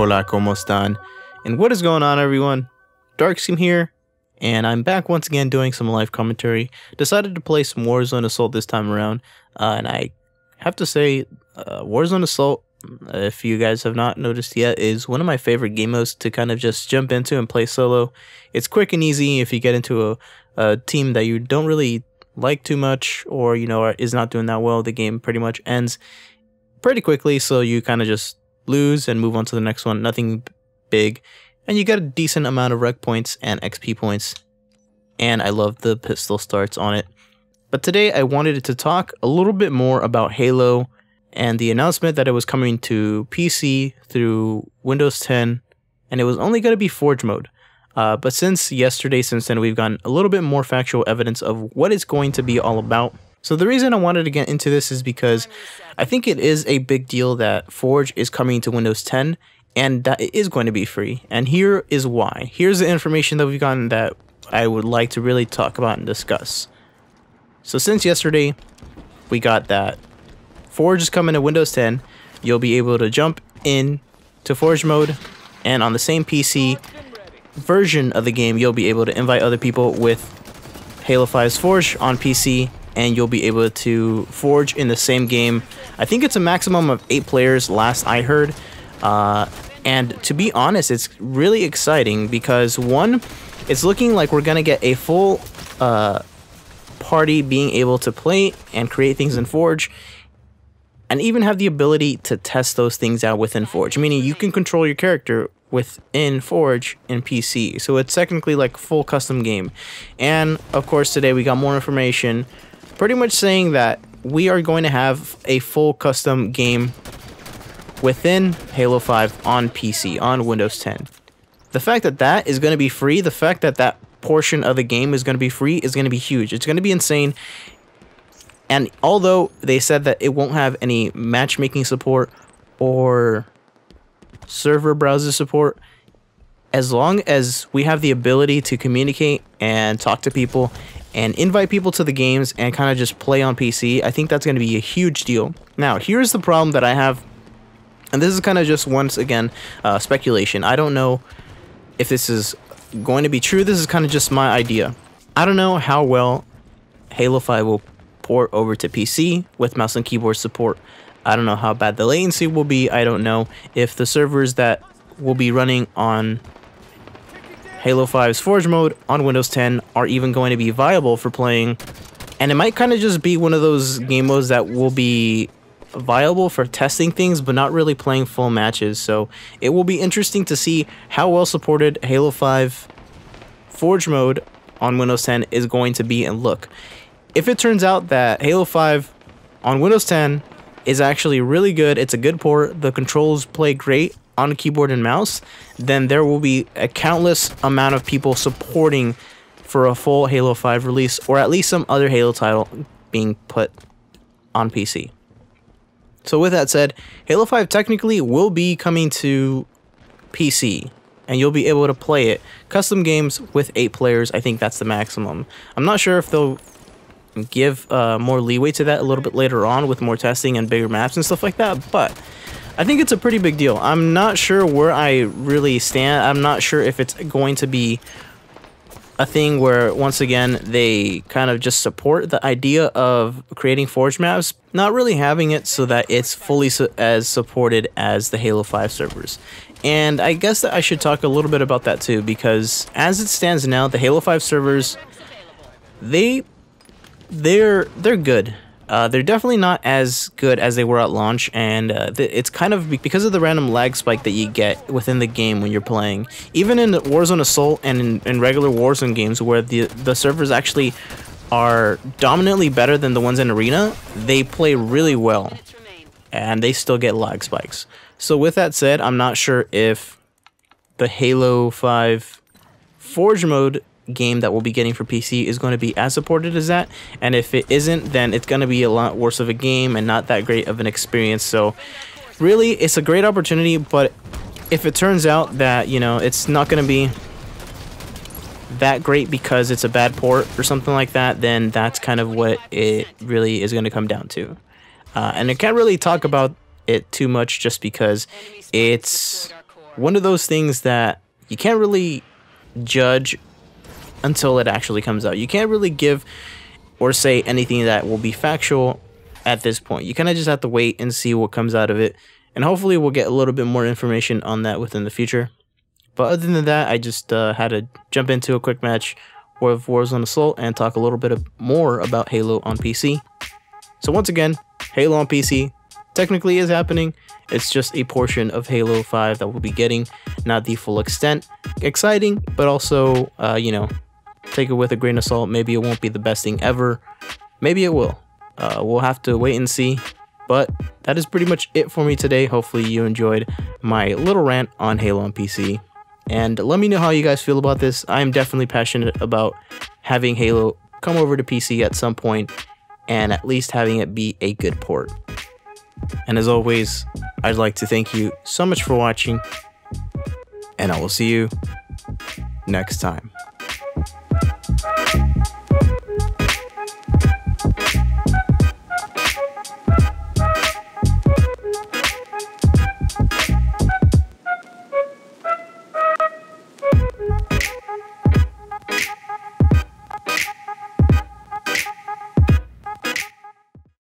Hola, ¿cómo están? And what is going on, everyone? DarkScheme here, and I'm back once again doing some live commentary. Decided to play some Warzone Assault this time around, and I have to say, Warzone Assault, if you guys have not noticed yet, is one of my favorite game modes to kind of just jump into and play solo. It's quick and easy if you get into a team that you don't really like too much, or is not doing that well. The game pretty much ends pretty quickly, so you kind of just lose and move on to the next one. Nothing big, and you get a decent amount of rec points and XP points, and I love the pistol starts on it. But today I wanted to talk a little bit more about Halo and the announcement that it was coming to PC through Windows 10, and it was only going to be Forge mode. But since then, we've gotten a little bit more factual evidence of what it's going to be all about. So the reason I wanted to get into this is because I think it is a big deal that Forge is coming to Windows 10 and that it is going to be free. And here is why. Here's the information that we've gotten that I would like to really talk about and discuss. So since yesterday, we got that Forge is coming to Windows 10. You'll be able to jump in to Forge mode, and on the same PC version of the game, you'll be able to invite other people with Halo 5's Forge on PC, and you'll be able to forge in the same game. I think it's a maximum of 8 players last I heard, and to be honest, it's really exciting because one, it's looking like we're gonna get a full party being able to play and create things in Forge, and even have the ability to test those things out within Forge, meaning you can control your character within Forge in PC. So it's technically like a full custom game. And of course today we got more information pretty much saying that we are going to have a full custom game within Halo 5 on PC, on Windows 10. The fact that that is going to be free, the fact that that portion of the game is going to be free is going to be huge. It's going to be insane. And although they said that it won't have any matchmaking support or server browser support, as long as we have the ability to communicate and talk to people and invite people to the games and kind of just play on PC, I think that's going to be a huge deal. Now, here's the problem that I have, and this is kind of just once again speculation. I don't know if this is going to be true. This is kind of just my idea. I don't know how well Halo 5 will port over to PC with mouse and keyboard support. I don't know how bad the latency will be. I don't know if the servers that will be running on Halo 5's Forge mode on Windows 10 are even going to be viable for playing. And it might kind of just be one of those game modes that will be viable for testing things, but not really playing full matches. So it will be interesting to see how well supported Halo 5 Forge mode on Windows 10 is going to be and look. If it turns out that Halo 5 on Windows 10 is actually really good, it's a good port, the controls play great on keyboard and mouse, then there will be a countless amount of people supporting for a full Halo 5 release, or at least some other Halo title being put on PC. So with that said, Halo 5 technically will be coming to PC, and you'll be able to play it. Custom games with 8 players, I think that's the maximum. I'm not sure if they'll give more leeway to that a little bit later on with more testing and bigger maps and stuff like that, but I think it's a pretty big deal. I'm not sure where I really stand. I'm not sure if it's going to be a thing where, once again, they kind of just support the idea of creating Forge maps, not really having it so that it's fully as supported as the Halo 5 servers. And I guess that I should talk a little bit about that too, because as it stands now, the Halo 5 servers, they're good. They're definitely not as good as they were at launch, and it's kind of because of the random lag spike that you get within the game when you're playing. Even in Warzone Assault and in regular Warzone games where the servers actually are dominantly better than the ones in Arena, they play really well, and they still get lag spikes. So with that said, I'm not sure if the Halo 5 Forge mode game that we'll be getting for PC is going to be as supported as that, and if it isn't, then it's going to be a lot worse of a game and not that great of an experience. So really, it's a great opportunity, but if it turns out that it's not going to be that great because it's a bad port or something like that, then that's kind of what it really is going to come down to. And I can't really talk about it too much just because it's one of those things that you can't really judge until it actually comes out. You can't really give or say anything that will be factual at this point. You kind of just have to wait and see what comes out of it, and hopefully we'll get a little bit more information on that within the future. But other than that, I just had to jump into a quick match with Warzone Assault and talk a little bit more about Halo on PC. So once again, Halo on PC technically is happening. It's just a portion of Halo 5 that we'll be getting, not the full extent. Exciting, but also, you know, take it with a grain of salt. Maybe it won't be the best thing ever. Maybe it will. We'll have to wait and see. But that is pretty much it for me today. Hopefully you enjoyed my little rant on Halo on PC. And let me know how you guys feel about this. I am definitely passionate about having Halo come over to PC at some point, and at least having it be a good port. And as always, I'd like to thank you so much for watching, and I will see you next time.